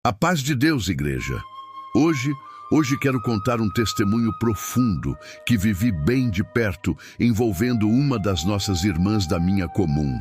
A paz de Deus, igreja. Hoje quero contar um testemunho profundo que vivi bem de perto, envolvendo uma das nossas irmãs da minha comum.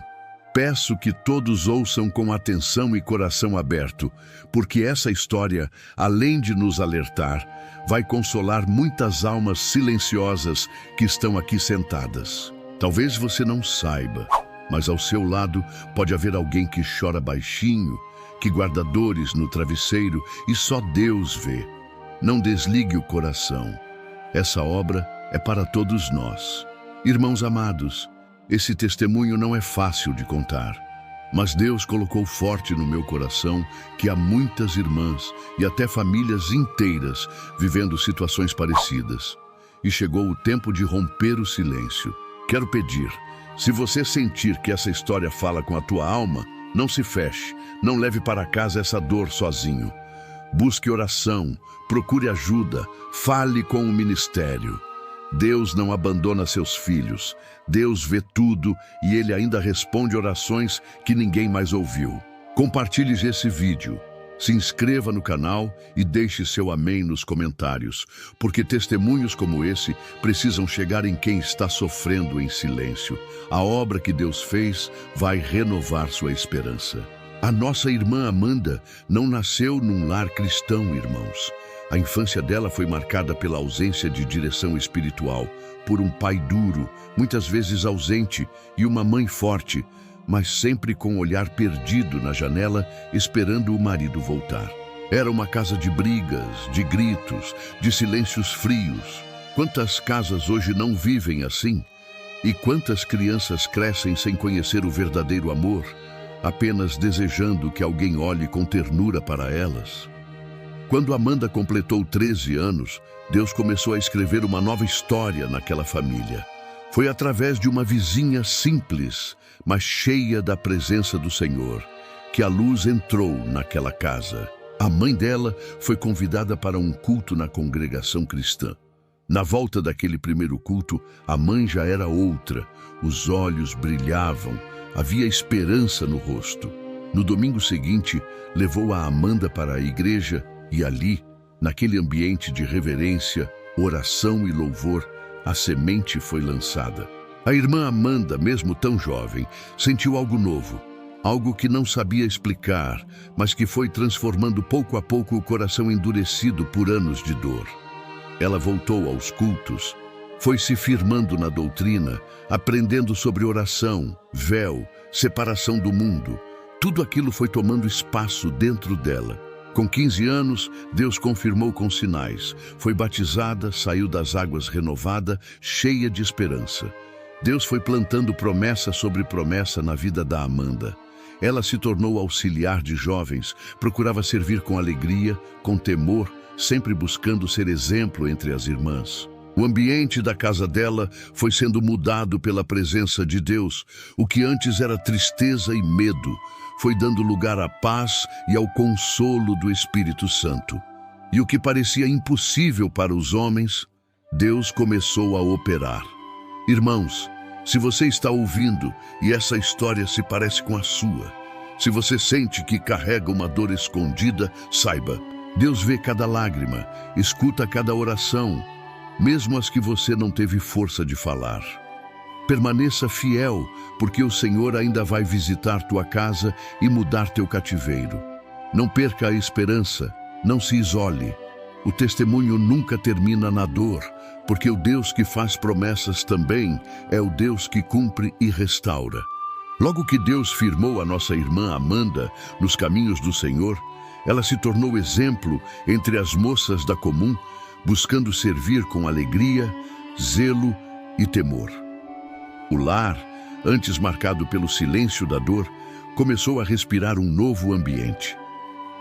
Peço que todos ouçam com atenção e coração aberto, porque essa história, além de nos alertar, vai consolar muitas almas silenciosas que estão aqui sentadas. Talvez você não saiba, mas ao seu lado pode haver alguém que chora baixinho, que guarda dores no travesseiro e só Deus vê. Não desligue o coração. Essa obra é para todos nós. Irmãos amados, esse testemunho não é fácil de contar, mas Deus colocou forte no meu coração que há muitas irmãs e até famílias inteiras vivendo situações parecidas. E chegou o tempo de romper o silêncio. Quero pedir, se você sentir que essa história fala com a tua alma, não se feche, não leve para casa essa dor sozinho. Busque oração, procure ajuda, fale com o ministério. Deus não abandona seus filhos. Deus vê tudo e Ele ainda responde orações que ninguém mais ouviu. Compartilhe esse vídeo. Se inscreva no canal e deixe seu amém nos comentários, porque testemunhos como esse precisam chegar em quem está sofrendo em silêncio. A obra que Deus fez vai renovar sua esperança. A nossa irmã Amanda não nasceu num lar cristão, irmãos. A infância dela foi marcada pela ausência de direção espiritual, por um pai duro, muitas vezes ausente, e uma mãe forte, mas sempre com o olhar perdido na janela, esperando o marido voltar. Era uma casa de brigas, de gritos, de silêncios frios. Quantas casas hoje não vivem assim? E quantas crianças crescem sem conhecer o verdadeiro amor, apenas desejando que alguém olhe com ternura para elas? Quando Amanda completou 13 anos, Deus começou a escrever uma nova história naquela família. Foi através de uma vizinha simples, mas cheia da presença do Senhor, que a luz entrou naquela casa. A mãe dela foi convidada para um culto na congregação cristã. Na volta daquele primeiro culto, a mãe já era outra, os olhos brilhavam, havia esperança no rosto. No domingo seguinte, levou a Amanda para a igreja e ali, naquele ambiente de reverência, oração e louvor, a semente foi lançada. A irmã Amanda, mesmo tão jovem, sentiu algo novo, algo que não sabia explicar, mas que foi transformando pouco a pouco o coração endurecido por anos de dor. Ela voltou aos cultos, foi se firmando na doutrina, aprendendo sobre oração, véu, separação do mundo. Tudo aquilo foi tomando espaço dentro dela. Com 15 anos, Deus confirmou com sinais. Foi batizada, saiu das águas renovada, cheia de esperança. Deus foi plantando promessa sobre promessa na vida da Amanda. Ela se tornou auxiliar de jovens, procurava servir com alegria, com temor, sempre buscando ser exemplo entre as irmãs. O ambiente da casa dela foi sendo mudado pela presença de Deus. O que antes era tristeza e medo foi dando lugar à paz e ao consolo do Espírito Santo. E o que parecia impossível para os homens, Deus começou a operar. Irmãos, se você está ouvindo e essa história se parece com a sua, se você sente que carrega uma dor escondida, saiba, Deus vê cada lágrima, escuta cada oração, mesmo as que você não teve força de falar. Permaneça fiel, porque o Senhor ainda vai visitar tua casa e mudar teu cativeiro. Não perca a esperança, não se isole. O testemunho nunca termina na dor, porque o Deus que faz promessas também é o Deus que cumpre e restaura. Logo que Deus firmou a nossa irmã Amanda nos caminhos do Senhor, ela se tornou exemplo entre as moças da comum, buscando servir com alegria, zelo e temor. O lar, antes marcado pelo silêncio da dor, começou a respirar um novo ambiente.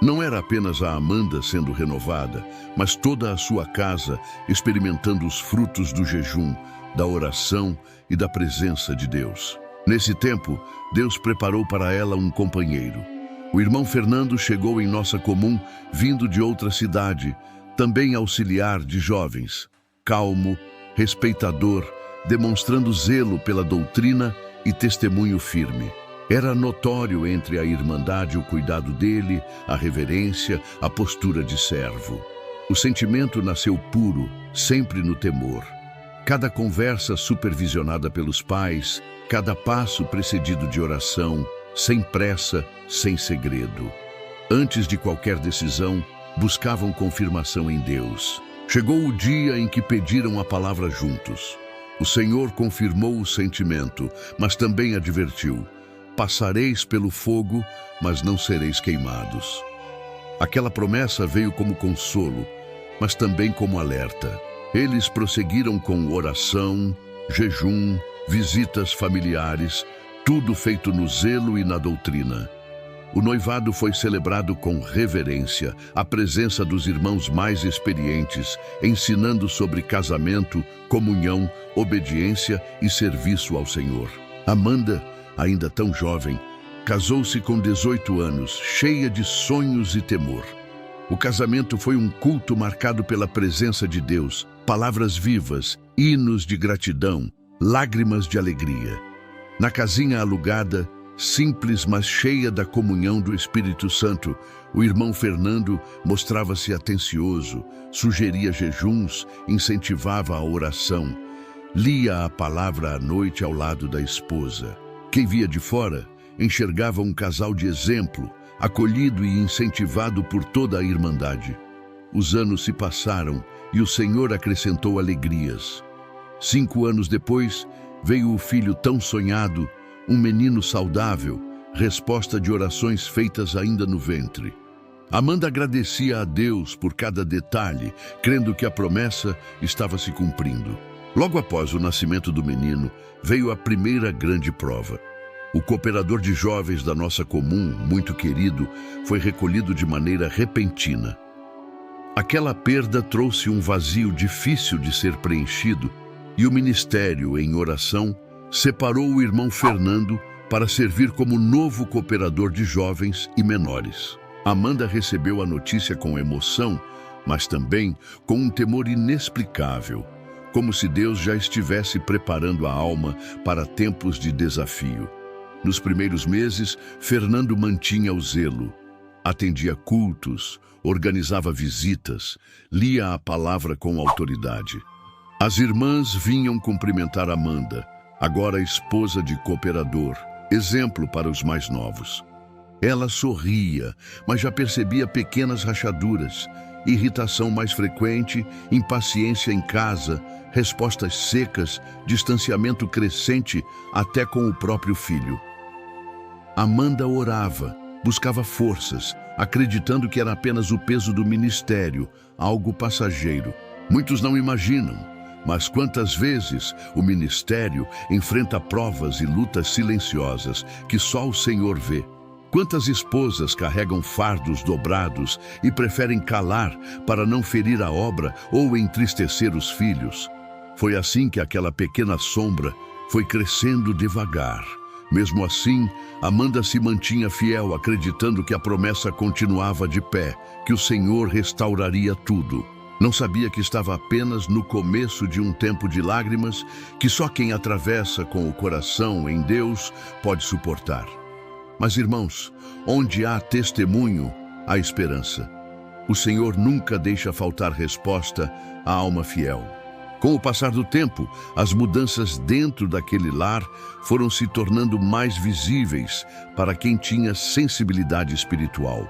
Não era apenas a Amanda sendo renovada, mas toda a sua casa experimentando os frutos do jejum, da oração e da presença de Deus. Nesse tempo, Deus preparou para ela um companheiro. O irmão Fernando chegou em nossa comum, vindo de outra cidade, também auxiliar de jovens, calmo, respeitador, demonstrando zelo pela doutrina e testemunho firme. Era notório entre a irmandade o cuidado dele, a reverência, a postura de servo. O sentimento nasceu puro, sempre no temor. Cada conversa supervisionada pelos pais, cada passo precedido de oração, sem pressa, sem segredo. Antes de qualquer decisão, buscavam confirmação em Deus. Chegou o dia em que pediram a palavra juntos. O Senhor confirmou o sentimento, mas também advertiu: passareis pelo fogo, mas não sereis queimados. Aquela promessa veio como consolo, mas também como alerta. Eles prosseguiram com oração, jejum, visitas familiares, tudo feito no zelo e na doutrina. O noivado foi celebrado com reverência, a presença dos irmãos mais experientes, ensinando sobre casamento, comunhão, obediência e serviço ao Senhor. Amanda, ainda tão jovem, casou-se com 18 anos, cheia de sonhos e temor. O casamento foi um culto marcado pela presença de Deus, palavras vivas, hinos de gratidão, lágrimas de alegria. Na casinha alugada, simples mas cheia da comunhão do Espírito Santo, o irmão Fernando mostrava-se atencioso, sugeria jejuns, incentivava a oração, lia a palavra à noite ao lado da esposa. Quem via de fora enxergava um casal de exemplo, acolhido e incentivado por toda a irmandade. Os anos se passaram e o Senhor acrescentou alegrias. 5 anos depois, veio o filho tão sonhado, um menino saudável, resposta de orações feitas ainda no ventre. Amanda agradecia a Deus por cada detalhe, crendo que a promessa estava se cumprindo. Logo após o nascimento do menino, veio a primeira grande prova. O cooperador de jovens da nossa comum, muito querido, foi recolhido de maneira repentina. Aquela perda trouxe um vazio difícil de ser preenchido e o ministério, em oração, separou o irmão Fernando para servir como novo cooperador de jovens e menores. Amanda recebeu a notícia com emoção, mas também com um temor inexplicável, como se Deus já estivesse preparando a alma para tempos de desafio. Nos primeiros meses, Fernando mantinha o zelo, atendia cultos, organizava visitas, lia a palavra com autoridade. As irmãs vinham cumprimentar Amanda, agora esposa de cooperador, exemplo para os mais novos. Ela sorria, mas já percebia pequenas rachaduras, irritação mais frequente, impaciência em casa, respostas secas, distanciamento crescente até com o próprio filho. Amanda orava, buscava forças, acreditando que era apenas o peso do ministério, algo passageiro. Muitos não imaginam, mas quantas vezes o ministério enfrenta provas e lutas silenciosas que só o Senhor vê. Quantas esposas carregam fardos dobrados e preferem calar para não ferir a obra ou entristecer os filhos. Foi assim que aquela pequena sombra foi crescendo devagar. Mesmo assim, Amanda se mantinha fiel, acreditando que a promessa continuava de pé, que o Senhor restauraria tudo. Não sabia que estava apenas no começo de um tempo de lágrimas que só quem atravessa com o coração em Deus pode suportar. Mas, irmãos, onde há testemunho, há esperança. O Senhor nunca deixa faltar resposta à alma fiel. Com o passar do tempo, as mudanças dentro daquele lar foram se tornando mais visíveis para quem tinha sensibilidade espiritual.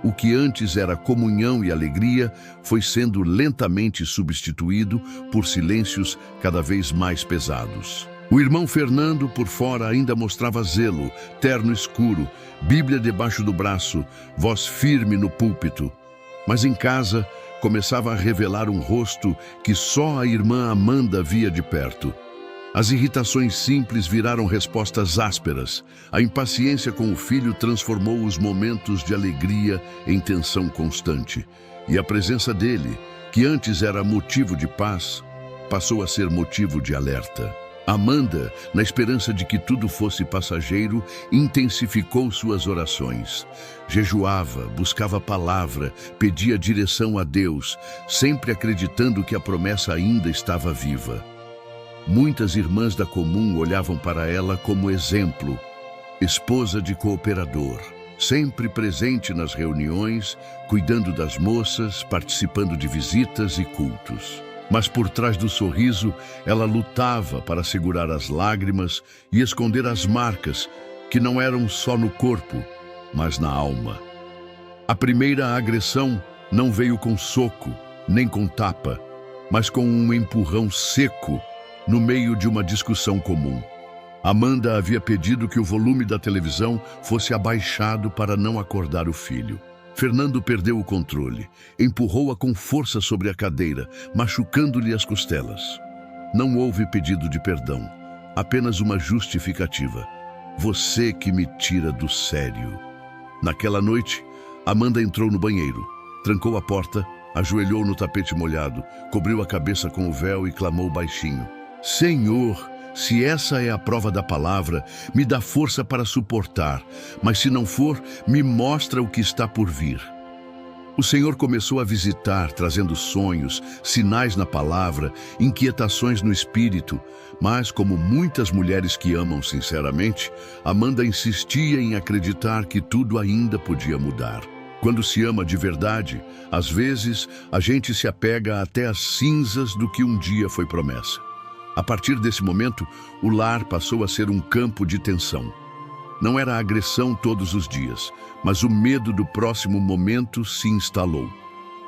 O que antes era comunhão e alegria foi sendo lentamente substituído por silêncios cada vez mais pesados. O irmão Fernando, por fora, ainda mostrava zelo, terno escuro, Bíblia debaixo do braço, voz firme no púlpito. Mas em casa, começava a revelar um rosto que só a irmã Amanda via de perto. As irritações simples viraram respostas ásperas. A impaciência com o filho transformou os momentos de alegria em tensão constante. E a presença dele, que antes era motivo de paz, passou a ser motivo de alerta. Amanda, na esperança de que tudo fosse passageiro, intensificou suas orações. Jejuava, buscava a palavra, pedia direção a Deus, sempre acreditando que a promessa ainda estava viva. Muitas irmãs da comum olhavam para ela como exemplo. esposa de cooperador, sempre presente nas reuniões, cuidando das moças, participando de visitas e cultos. Mas por trás do sorriso, ela lutava para segurar as lágrimas e esconder as marcas, que não eram só no corpo, mas na alma. A primeira agressão não veio com soco, nem com tapa, mas com um empurrão seco no meio de uma discussão comum. Amanda havia pedido que o volume da televisão fosse abaixado para não acordar o filho. Fernando perdeu o controle, empurrou-a com força sobre a cadeira, machucando-lhe as costelas. Não houve pedido de perdão, apenas uma justificativa. Você que me tira do sério. Naquela noite, Amanda entrou no banheiro, trancou a porta, ajoelhou no tapete molhado, cobriu a cabeça com o véu e clamou baixinho: Senhor, se essa é a prova da palavra, me dá força para suportar, mas se não for, me mostra o que está por vir. O Senhor começou a visitar, trazendo sonhos, sinais na palavra, inquietações no espírito, mas, como muitas mulheres que amam sinceramente, Amanda insistia em acreditar que tudo ainda podia mudar. Quando se ama de verdade, às vezes a gente se apega até às cinzas do que um dia foi promessa. A partir desse momento, o lar passou a ser um campo de tensão. Não era agressão todos os dias, mas o medo do próximo momento se instalou.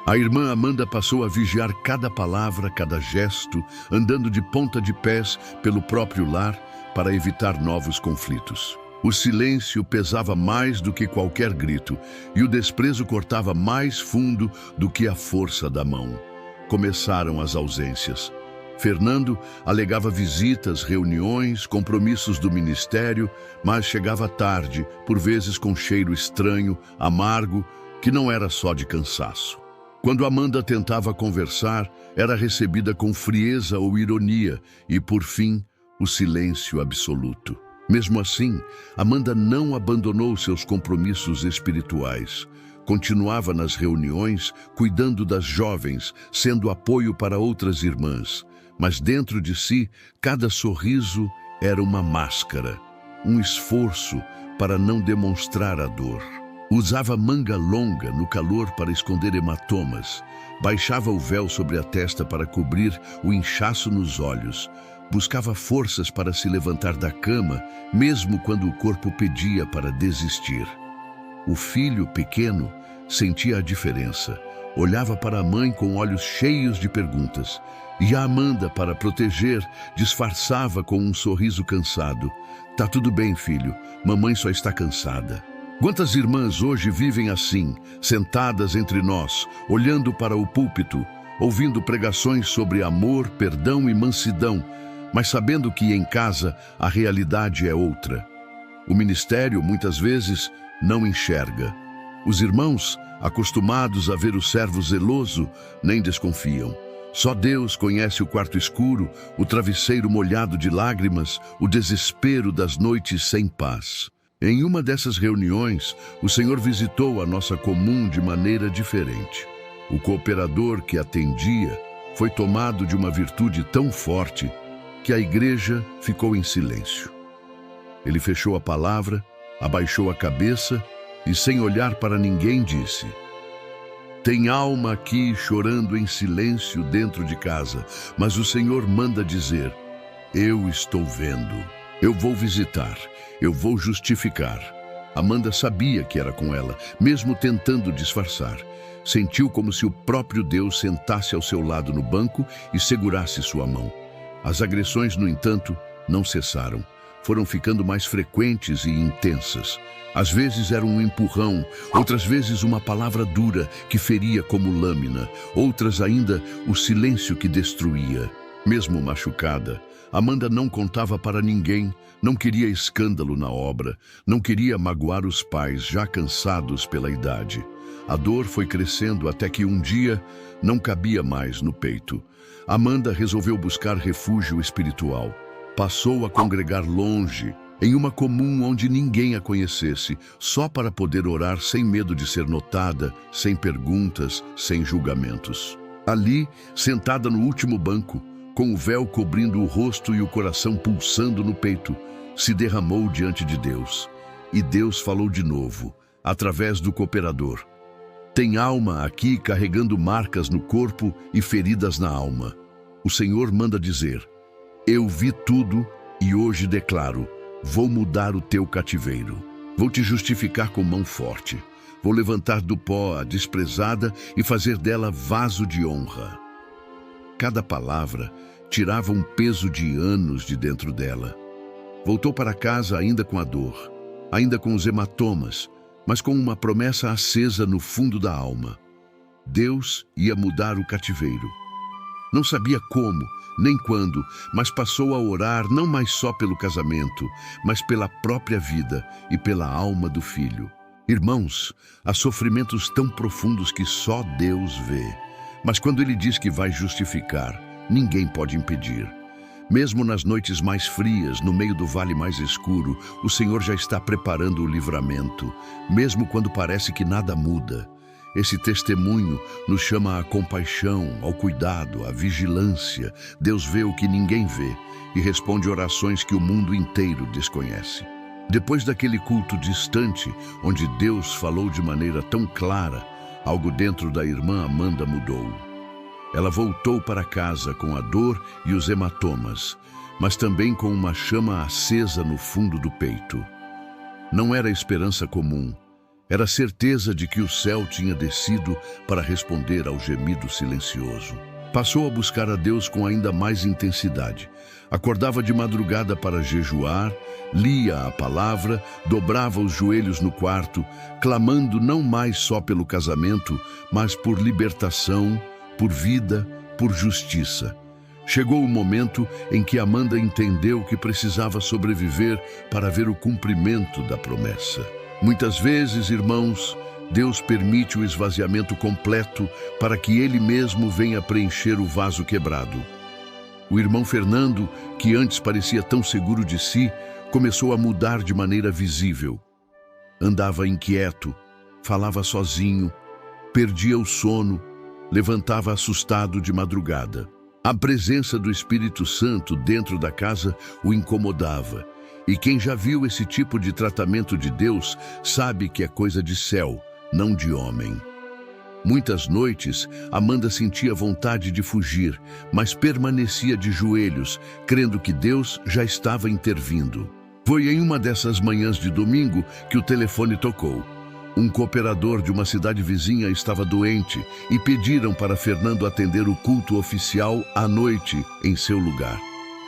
A irmã Amanda passou a vigiar cada palavra, cada gesto, andando de ponta de pés pelo próprio lar para evitar novos conflitos. O silêncio pesava mais do que qualquer grito e o desprezo cortava mais fundo do que a força da mão. Começaram as ausências. Fernando alegava visitas, reuniões, compromissos do ministério, mas chegava tarde, por vezes com cheiro estranho, amargo, que não era só de cansaço. Quando Amanda tentava conversar, era recebida com frieza ou ironia e, por fim, o silêncio absoluto. Mesmo assim, Amanda não abandonou seus compromissos espirituais. Continuava nas reuniões, cuidando das jovens, sendo apoio para outras irmãs. Mas dentro de si, cada sorriso era uma máscara, um esforço para não demonstrar a dor. Usava manga longa no calor para esconder hematomas, baixava o véu sobre a testa para cobrir o inchaço nos olhos, buscava forças para se levantar da cama, mesmo quando o corpo pedia para desistir. O filho pequeno sentia a diferença, olhava para a mãe com olhos cheios de perguntas, e a Amanda, para proteger, disfarçava com um sorriso cansado. Tá tudo bem, filho, mamãe só está cansada. Quantas irmãs hoje vivem assim, sentadas entre nós, olhando para o púlpito, ouvindo pregações sobre amor, perdão e mansidão, mas sabendo que em casa a realidade é outra. O ministério, muitas vezes, não enxerga. Os irmãos, acostumados a ver o servo zeloso, nem desconfiam. Só Deus conhece o quarto escuro, o travesseiro molhado de lágrimas, o desespero das noites sem paz. Em uma dessas reuniões, o Senhor visitou a nossa comum de maneira diferente. O cooperador que atendia foi tomado de uma virtude tão forte que a igreja ficou em silêncio. Ele fechou a palavra, abaixou a cabeça e, sem olhar para ninguém, disse: Tem alma aqui chorando em silêncio dentro de casa, mas o Senhor manda dizer: Eu estou vendo, eu vou visitar, eu vou justificar. Amanda sabia que era com ela, mesmo tentando disfarçar. Sentiu como se o próprio Deus sentasse ao seu lado no banco e segurasse sua mão. As agressões, no entanto, não cessaram. Foram ficando mais frequentes e intensas. Às vezes era um empurrão, outras vezes uma palavra dura que feria como lâmina, outras ainda o silêncio que destruía. Mesmo machucada, Amanda não contava para ninguém, não queria escândalo na obra, não queria magoar os pais já cansados pela idade. A dor foi crescendo até que um dia não cabia mais no peito. Amanda resolveu buscar refúgio espiritual. Passou a congregar longe, em uma comum onde ninguém a conhecesse, só para poder orar sem medo de ser notada, sem perguntas, sem julgamentos. Ali, sentada no último banco, com o véu cobrindo o rosto e o coração pulsando no peito, se derramou diante de Deus. E Deus falou de novo, através do cooperador. Tem alma aqui carregando marcas no corpo e feridas na alma. O Senhor manda dizer: eu vi tudo e hoje declaro: vou mudar o teu cativeiro. Vou te justificar com mão forte. Vou levantar do pó a desprezada e fazer dela vaso de honra. Cada palavra tirava um peso de anos de dentro dela. Voltou para casa ainda com a dor, ainda com os hematomas, mas com uma promessa acesa no fundo da alma. Deus ia mudar o cativeiro. Não sabia como, nem quando, mas passou a orar não mais só pelo casamento, mas pela própria vida e pela alma do filho. Irmãos, há sofrimentos tão profundos que só Deus vê. Mas quando Ele diz que vai justificar, ninguém pode impedir. Mesmo nas noites mais frias, no meio do vale mais escuro, o Senhor já está preparando o livramento, mesmo quando parece que nada muda. Esse testemunho nos chama à compaixão, ao cuidado, à vigilância. Deus vê o que ninguém vê e responde orações que o mundo inteiro desconhece. Depois daquele culto distante, onde Deus falou de maneira tão clara, algo dentro da irmã Amanda mudou. Ela voltou para casa com a dor e os hematomas, mas também com uma chama acesa no fundo do peito. Não era esperança comum, era certeza de que o céu tinha descido para responder ao gemido silencioso. Passou a buscar a Deus com ainda mais intensidade. Acordava de madrugada para jejuar, lia a palavra, dobrava os joelhos no quarto, clamando não mais só pelo casamento, mas por libertação, por vida, por justiça. Chegou o momento em que Amanda entendeu que precisava sobreviver para ver o cumprimento da promessa. Muitas vezes, irmãos, Deus permite o esvaziamento completo para que Ele mesmo venha preencher o vaso quebrado. O irmão Fernando, que antes parecia tão seguro de si, começou a mudar de maneira visível. Andava inquieto, falava sozinho, perdia o sono, levantava assustado de madrugada. A presença do Espírito Santo dentro da casa o incomodava. E quem já viu esse tipo de tratamento de Deus sabe que é coisa de céu, não de homem. Muitas noites, Amanda sentia vontade de fugir, mas permanecia de joelhos, crendo que Deus já estava intervindo. Foi em uma dessas manhãs de domingo que o telefone tocou. Um cooperador de uma cidade vizinha estava doente e pediram para Fernando atender o culto oficial à noite em seu lugar.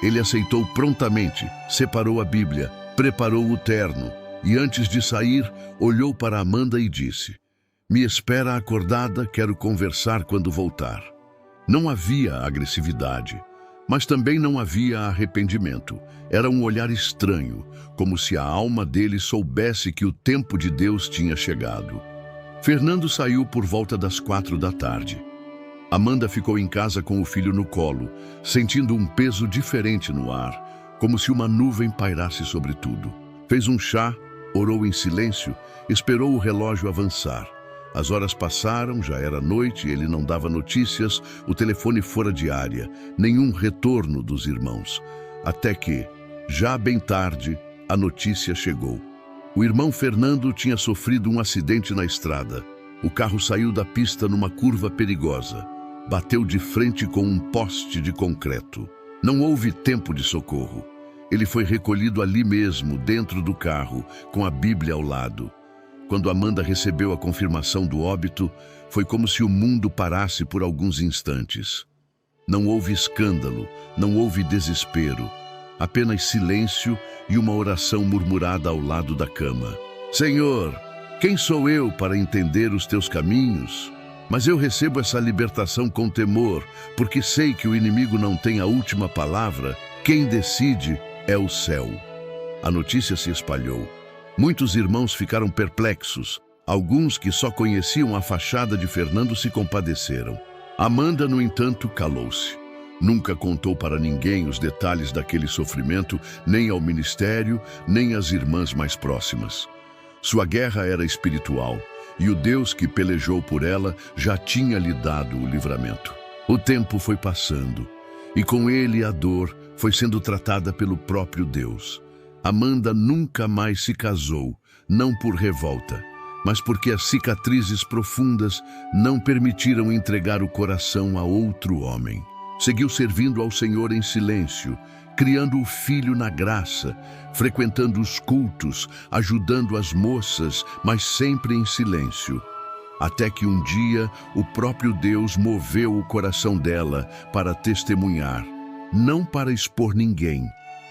Ele aceitou prontamente, separou a Bíblia, preparou o terno e antes de sair, olhou para Amanda e disse: me espera acordada, quero conversar quando voltar. Não havia agressividade, mas também não havia arrependimento. Era um olhar estranho, como se a alma dele soubesse que o tempo de Deus tinha chegado. Fernando saiu por volta das 4 da tarde. Amanda ficou em casa com o filho no colo, sentindo um peso diferente no ar, como se uma nuvem pairasse sobre tudo. Fez um chá, orou em silêncio, esperou o relógio avançar. As horas passaram, já era noite, ele não dava notícias, o telefone fora de área, nenhum retorno dos irmãos. Até que, já bem tarde, a notícia chegou. O irmão Fernando tinha sofrido um acidente na estrada. O carro saiu da pista numa curva perigosa. Bateu de frente com um poste de concreto. Não houve tempo de socorro. Ele foi recolhido ali mesmo, dentro do carro, com a Bíblia ao lado. Quando Amanda recebeu a confirmação do óbito, foi como se o mundo parasse por alguns instantes. Não houve escândalo, não houve desespero, apenas silêncio e uma oração murmurada ao lado da cama. Senhor, quem sou eu para entender os teus caminhos? Mas eu recebo essa libertação com temor, porque sei que o inimigo não tem a última palavra. Quem decide é o céu. A notícia se espalhou. Muitos irmãos ficaram perplexos. Alguns que só conheciam a fachada de Fernando se compadeceram. Amanda, no entanto, calou-se. Nunca contou para ninguém os detalhes daquele sofrimento, nem ao ministério, nem às irmãs mais próximas. Sua guerra era espiritual, e o Deus que pelejou por ela já tinha lhe dado o livramento. O tempo foi passando, e com ele a dor foi sendo tratada pelo próprio Deus. Amanda nunca mais se casou, não por revolta, mas porque as cicatrizes profundas não permitiram entregar o coração a outro homem. Seguiu servindo ao Senhor em silêncio, criando o filho na graça, frequentando os cultos, ajudando as moças, mas sempre em silêncio. Até que um dia o próprio Deus moveu o coração dela para testemunhar, não para expor ninguém,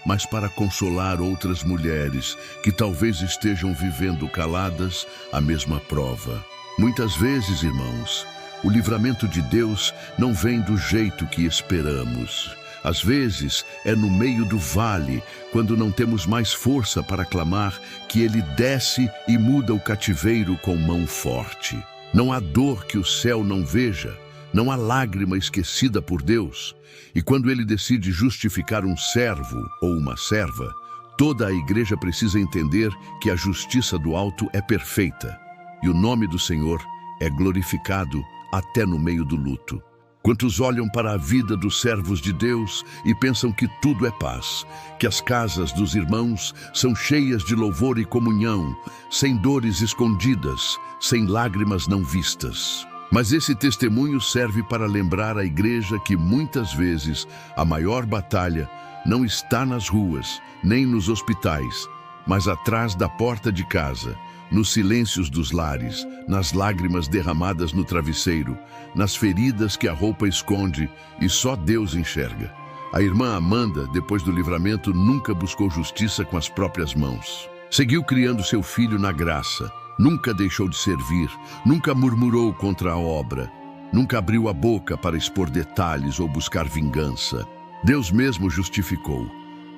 mas para consolar outras mulheres que talvez estejam vivendo caladas a mesma prova. Muitas vezes, irmãos, o livramento de Deus não vem do jeito que esperamos. Às vezes, é no meio do vale, quando não temos mais força para clamar, que Ele desce e muda o cativeiro com mão forte. Não há dor que o céu não veja, não há lágrima esquecida por Deus. E quando Ele decide justificar um servo ou uma serva, toda a igreja precisa entender que a justiça do alto é perfeita e o nome do Senhor é glorificado até no meio do luto. Quantos olham para a vida dos servos de Deus e pensam que tudo é paz, que as casas dos irmãos são cheias de louvor e comunhão, sem dores escondidas, sem lágrimas não vistas. Mas esse testemunho serve para lembrar a igreja que muitas vezes a maior batalha não está nas ruas, nem nos hospitais, mas atrás da porta de casa, nos silêncios dos lares, nas lágrimas derramadas no travesseiro, nas feridas que a roupa esconde e só Deus enxerga. A irmã Amanda, depois do livramento, nunca buscou justiça com as próprias mãos. Seguiu criando seu filho na graça, nunca deixou de servir, nunca murmurou contra a obra, nunca abriu a boca para expor detalhes ou buscar vingança. Deus mesmo justificou,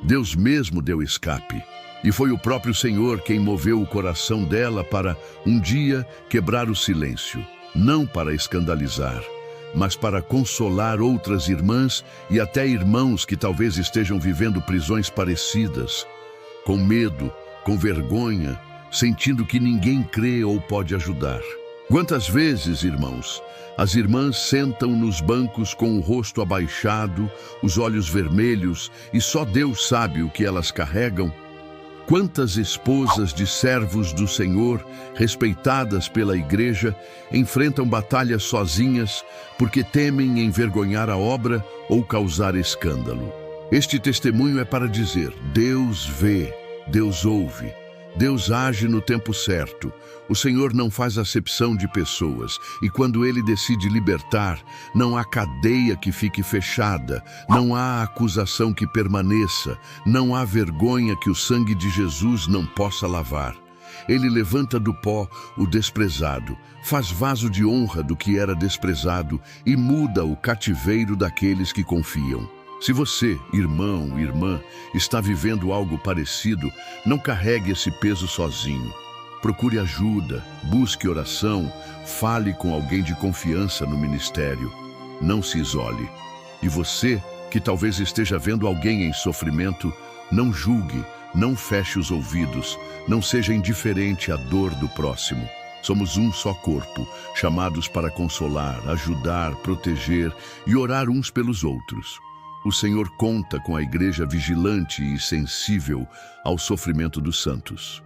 Deus mesmo deu escape. E foi o próprio Senhor quem moveu o coração dela para, um dia, quebrar o silêncio, não para escandalizar, mas para consolar outras irmãs e até irmãos que talvez estejam vivendo prisões parecidas, com medo, com vergonha, sentindo que ninguém crê ou pode ajudar. Quantas vezes, irmãos, as irmãs sentam nos bancos com o rosto abaixado, os olhos vermelhos, e só Deus sabe o que elas carregam? Quantas esposas de servos do Senhor, respeitadas pela igreja, enfrentam batalhas sozinhas porque temem envergonhar a obra ou causar escândalo? Este testemunho é para dizer: Deus vê, Deus ouve, Deus age no tempo certo. O Senhor não faz acepção de pessoas, e quando Ele decide libertar, não há cadeia que fique fechada, não há acusação que permaneça, não há vergonha que o sangue de Jesus não possa lavar. Ele levanta do pó o desprezado, faz vaso de honra do que era desprezado e muda o cativeiro daqueles que confiam. Se você, irmão, irmã, está vivendo algo parecido, não carregue esse peso sozinho. Procure ajuda, busque oração, fale com alguém de confiança no ministério. Não se isole. E você, que talvez esteja vendo alguém em sofrimento, não julgue, não feche os ouvidos, não seja indiferente à dor do próximo. Somos um só corpo, chamados para consolar, ajudar, proteger e orar uns pelos outros. O Senhor conta com a igreja vigilante e sensível ao sofrimento dos santos.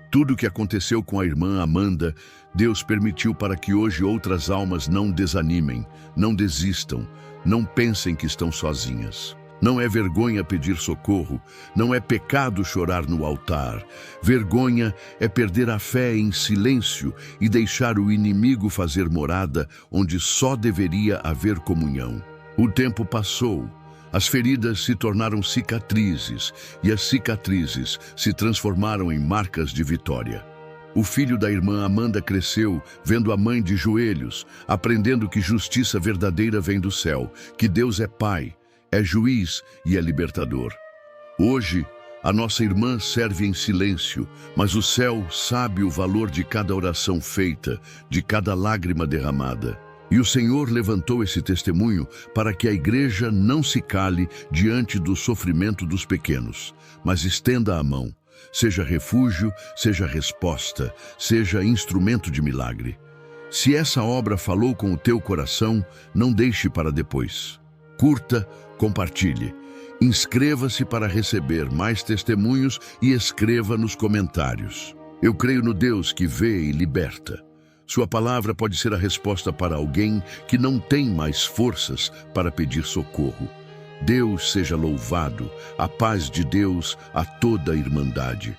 Tudo o que aconteceu com a irmã Amanda, Deus permitiu para que hoje outras almas não desanimem, não desistam, não pensem que estão sozinhas. Não é vergonha pedir socorro, não é pecado chorar no altar. Vergonha é perder a fé em silêncio e deixar o inimigo fazer morada onde só deveria haver comunhão. O tempo passou. As feridas se tornaram cicatrizes e as cicatrizes se transformaram em marcas de vitória. O filho da irmã Amanda cresceu vendo a mãe de joelhos, aprendendo que justiça verdadeira vem do céu, que Deus é Pai, é juiz e é libertador. Hoje, a nossa irmã serve em silêncio, mas o céu sabe o valor de cada oração feita, de cada lágrima derramada. E o Senhor levantou esse testemunho para que a igreja não se cale diante do sofrimento dos pequenos, mas estenda a mão, seja refúgio, seja resposta, seja instrumento de milagre. Se essa obra falou com o teu coração, não deixe para depois. Curta, compartilhe. Inscreva-se para receber mais testemunhos e escreva nos comentários. Eu creio no Deus que vê e liberta. Sua palavra pode ser a resposta para alguém que não tem mais forças para pedir socorro. Deus seja louvado, a paz de Deus a toda a irmandade.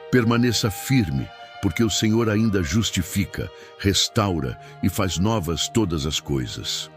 Permaneça firme, porque o Senhor ainda justifica, restaura e faz novas todas as coisas.